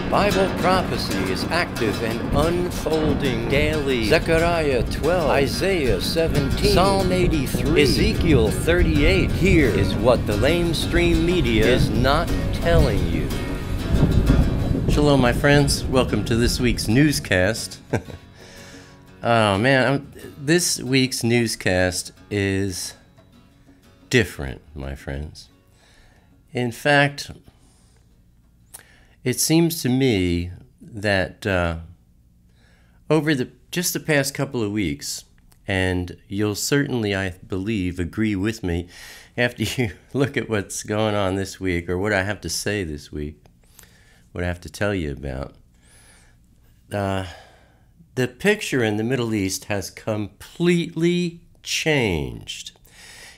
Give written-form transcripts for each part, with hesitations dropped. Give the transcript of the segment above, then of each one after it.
Bible prophecy is active and unfolding daily. Zechariah 12, Isaiah 17, Psalm 83, Ezekiel 38. Here is what the LameStream Media is not telling you. Shalom, my friends. Welcome to this week's newscast. Oh man, this week's newscast is different, my friends. In fact, it seems to me that over just the past couple of weeks, and you'll certainly, I believe, agree with me after you look at what's going on this week, or what I have to say this week, what I have to tell you about. The picture in the Middle East has completely changed.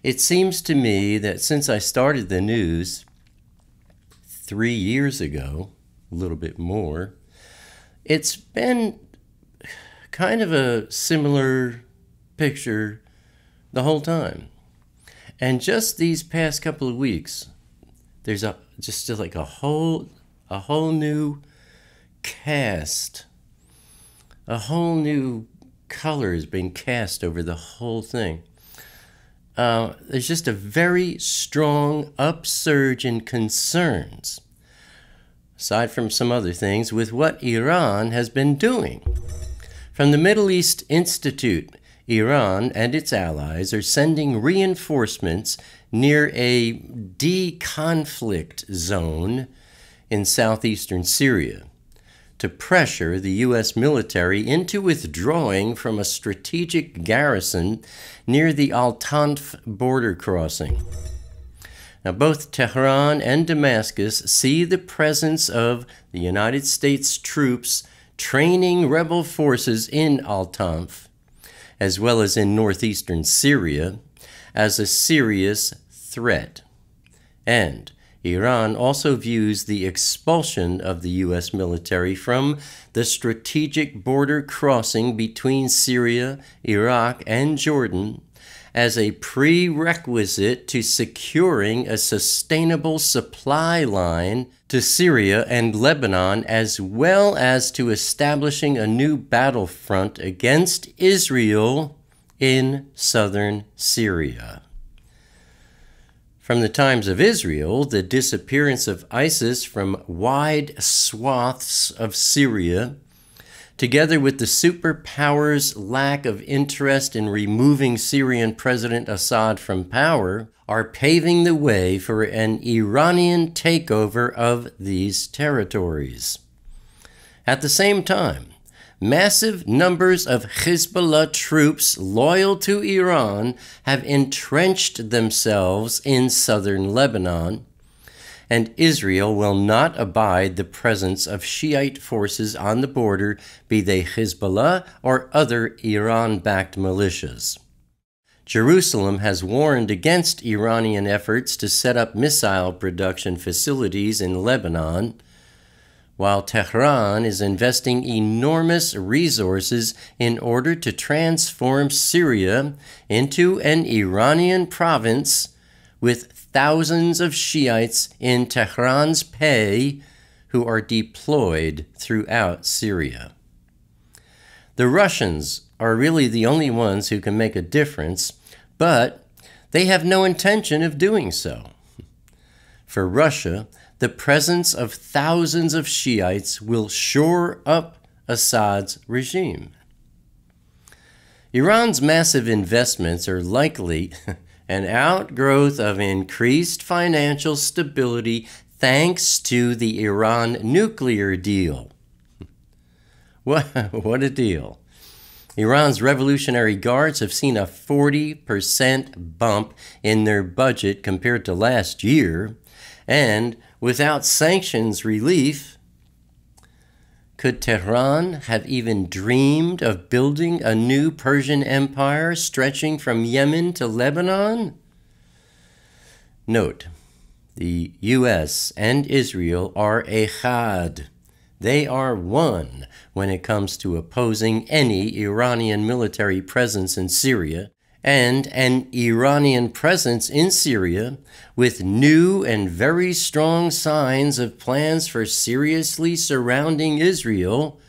It seems to me that since I started the news 3 years ago, a little bit more, it's been kind of a similar picture the whole time. And just these past couple of weeks, there's just like a whole new cast. A whole new color has been cast over the whole thing. There's just a very strong upsurge in concerns, aside from some other things, with what Iran has been doing. From the Middle East Institute, Iran and its allies are sending reinforcements near a de-conflict zone in southeastern Syria to pressure the U.S. military into withdrawing from a strategic garrison near the Al-Tanf border crossing. Now, both Tehran and Damascus see the presence of the United States troops training rebel forces in Al-Tanf, as well as in northeastern Syria, as a serious threat. And Iran also views the expulsion of the U.S. military from the strategic border crossing between Syria, Iraq, and Jordan as a prerequisite to securing a sustainable supply line to Syria and Lebanon, as well as to establishing a new battlefront against Israel in southern Syria. From the times of Israel, the disappearance of ISIS from wide swaths of Syria, together with the superpowers' lack of interest in removing Syrian President Assad from power, are paving the way for an Iranian takeover of these territories. At the same time, massive numbers of Hezbollah troops loyal to Iran have entrenched themselves in southern Lebanon, and Israel will not abide the presence of Shiite forces on the border, be they Hezbollah or other Iran-backed militias. Jerusalem has warned against Iranian efforts to set up missile production facilities in Lebanon, while Tehran is investing enormous resources in order to transform Syria into an Iranian province with thousands of Shiites in Tehran's pay who are deployed throughout Syria. The Russians are really the only ones who can make a difference, but they have no intention of doing so. For Russia, the presence of thousands of Shiites will shore up Assad's regime. Iran's massive investments are likely an outgrowth of increased financial stability thanks to the Iran nuclear deal. What a deal. Iran's Revolutionary Guards have seen a 40% bump in their budget compared to last year, and without sanctions relief, could Tehran have even dreamed of building a new Persian empire stretching from Yemen to Lebanon? Note, the U.S. and Israel are echad. They are one when it comes to opposing any Iranian military presence in Syria, and an Iranian presence in Syria with new and very strong signs of plans for seriously surrounding Israel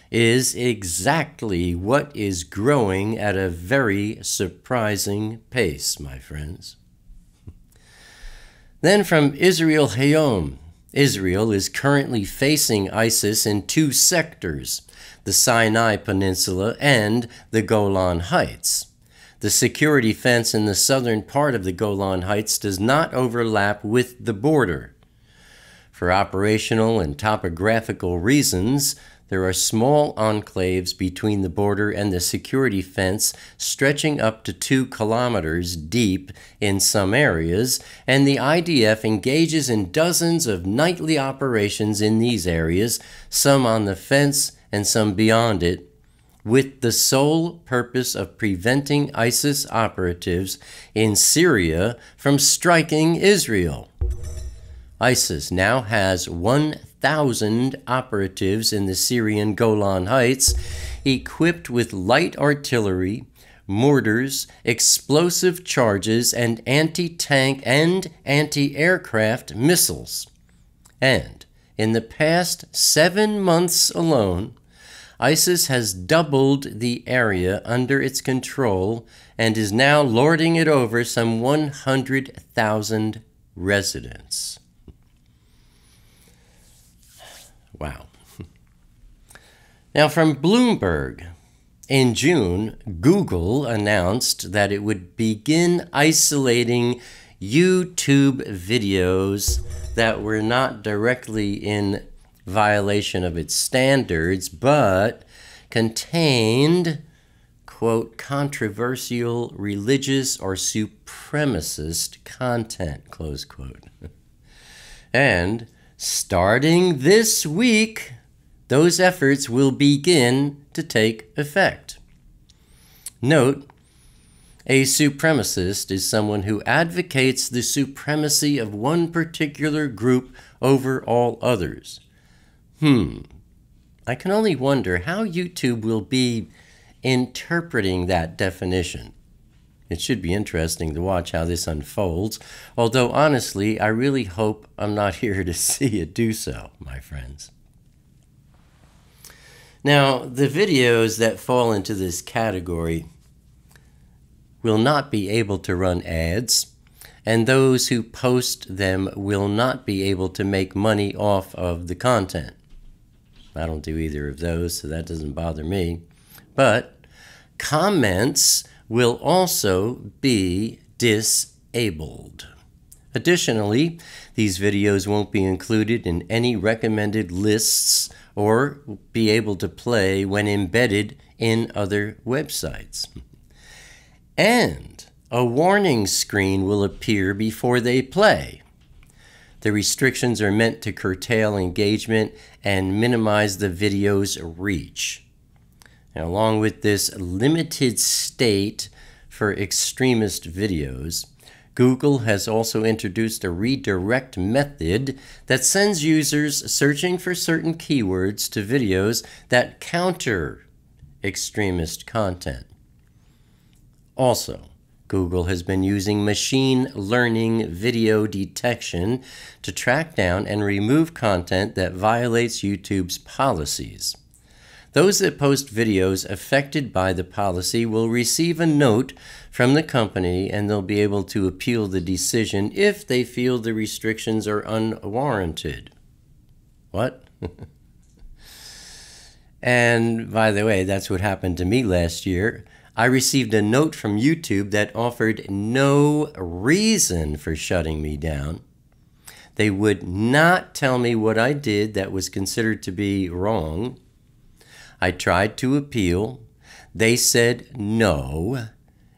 is exactly what is growing at a very surprising pace, my friends. Then from Israel Hayom. Israel is currently facing ISIS in two sectors, the Sinai Peninsula and the Golan Heights. The security fence in the southern part of the Golan Heights does not overlap with the border. For operational and topographical reasons, there are small enclaves between the border and the security fence stretching up to 2 kilometers deep in some areas, and the IDF engages in dozens of nightly operations in these areas, some on the fence and some beyond it, with the sole purpose of preventing ISIS operatives in Syria from striking Israel. ISIS now has 1,000 operatives in the Syrian Golan Heights, equipped with light artillery, mortars, explosive charges, and anti-tank and anti-aircraft missiles. And in the past 7 months alone, ISIS has doubled the area under its control and is now lording it over some 100,000 residents. Wow. Now from Bloomberg, in June, Google announced that it would begin isolating YouTube videos that were not directly in violation of its standards, but contained, quote, controversial, religious, or supremacist content, close quote. And starting this week, those efforts will begin to take effect. Note, a supremacist is someone who advocates the supremacy of one particular group over all others. I can only wonder how YouTube will be interpreting that definition. It should be interesting to watch how this unfolds, although honestly, I really hope I'm not here to see it do so, my friends. Now, the videos that fall into this category will not be able to run ads, and those who post them will not be able to make money off of the content. I don't do either of those, so that doesn't bother me. But comments will also be disabled. Additionally, these videos won't be included in any recommended lists or be able to play when embedded in other websites. And a warning screen will appear before they play. The restrictions are meant to curtail engagement and minimize the video's reach. And along with this limited state for extremist videos, Google has also introduced a redirect method that sends users searching for certain keywords to videos that counter extremist content. Also, Google has been using machine learning video detection to track down and remove content that violates YouTube's policies. Those that post videos affected by the policy will receive a note from the company, and they'll be able to appeal the decision if they feel the restrictions are unwarranted. What? And by the way, that's what happened to me last year. I received a note from YouTube that offered no reason for shutting me down. They would not tell me what I did that was considered to be wrong. I tried to appeal. They said no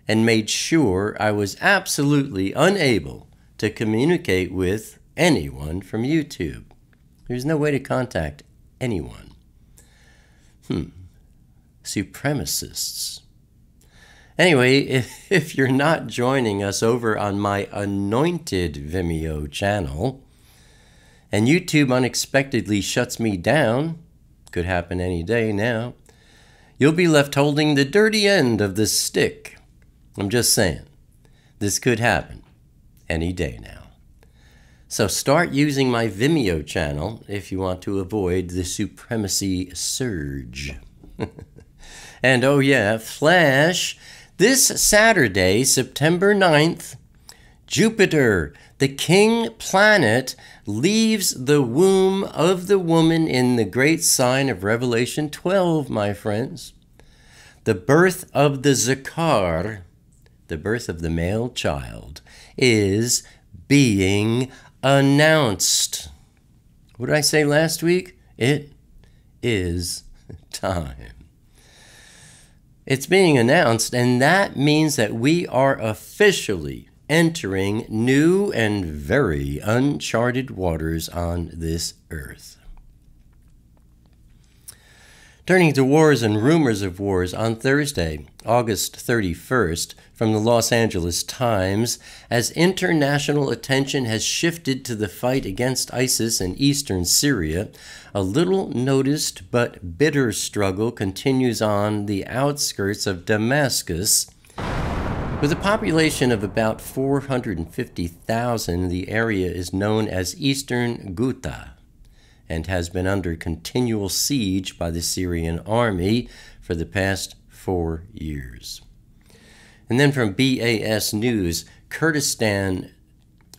and made sure I was absolutely unable to communicate with anyone from YouTube. There's no way to contact anyone. Supremacists. Anyway, if you're not joining us over on my anointed Vimeo channel, and YouTube unexpectedly shuts me down, could happen any day now, you'll be left holding the dirty end of the stick. I'm just saying, this could happen any day now. So start using my Vimeo channel if you want to avoid the supremacy surge. And oh yeah, Flash, this Saturday, September 9th, Jupiter, the king planet, leaves the womb of the woman in the great sign of Revelation 12, my friends. The birth of the Zakar, the birth of the male child, is being announced. What did I say last week? It is time. It's being announced, and that means that we are officially entering new and very uncharted waters on this earth. Turning to wars and rumors of wars, on Thursday, August 31st, from the Los Angeles Times, as international attention has shifted to the fight against ISIS in eastern Syria, a little noticed but bitter struggle continues on the outskirts of Damascus. With a population of about 450,000, the area is known as Eastern Ghouta and has been under continual siege by the Syrian army for the past 4 years. And then from BAS News, Kurdistan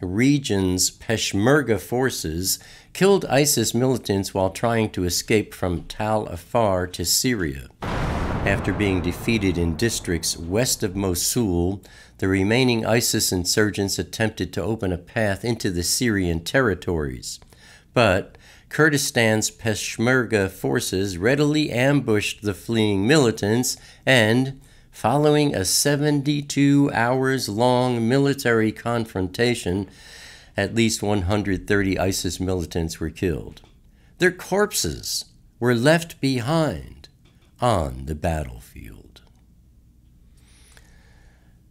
region's Peshmerga forces killed ISIS militants while trying to escape from Tal Afar to Syria. After being defeated in districts west of Mosul, the remaining ISIS insurgents attempted to open a path into the Syrian territories. But Kurdistan's Peshmerga forces readily ambushed the fleeing militants and, following a 72 hours long military confrontation, at least 130 ISIS militants were killed. Their corpses were left behind on the battlefield.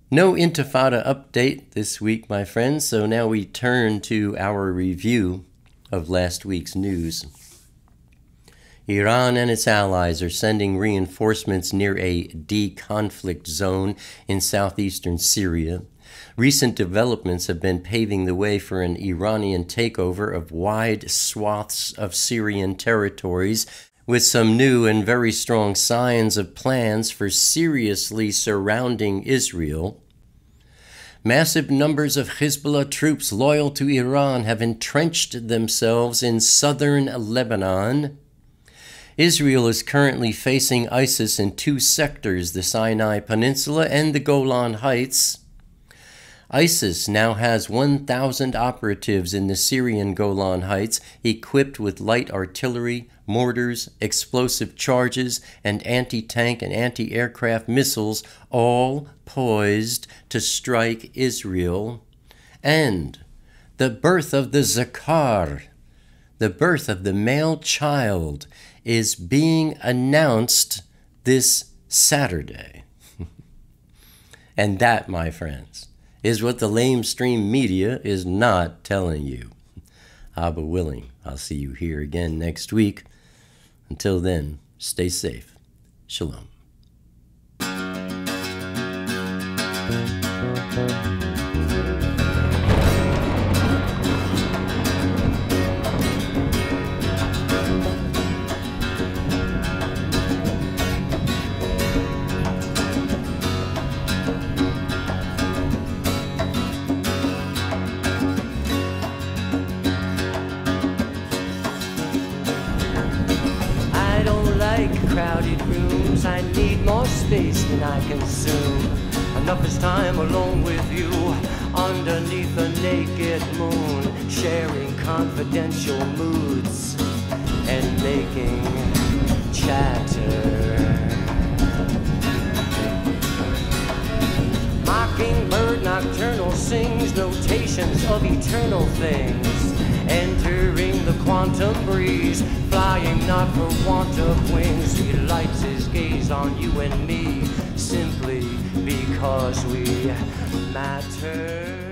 No Intifada update this week, my friends, so now we turn to our review of last week's news. Iran and its allies are sending reinforcements near a de-conflict zone in southeastern Syria. Recent developments have been paving the way for an Iranian takeover of wide swaths of Syrian territories, with some new and very strong signs of plans for seriously surrounding Israel. Massive numbers of Hezbollah troops loyal to Iran have entrenched themselves in southern Lebanon. Israel is currently facing ISIS in two sectors, the Sinai Peninsula and the Golan Heights. ISIS now has 1,000 operatives in the Syrian Golan Heights, equipped with light artillery, mortars, explosive charges, and anti-tank and anti-aircraft missiles, all poised to strike Israel. And the birth of the Zakar, the birth of the male child, is being announced this Saturday. And that, my friends, is what the LameStream Media is not telling you. Abba willing, I'll see you here again next week. Until then, stay safe. Shalom. Crowded rooms, I need more space than I consume. Enough is time alone with you, underneath a naked moon, sharing confidential moods and making chatter. Mockingbird nocturnal sings notations of eternal things, entering the quantum breeze, flying not for want of wings. He lights his gaze on you and me, simply because we matter.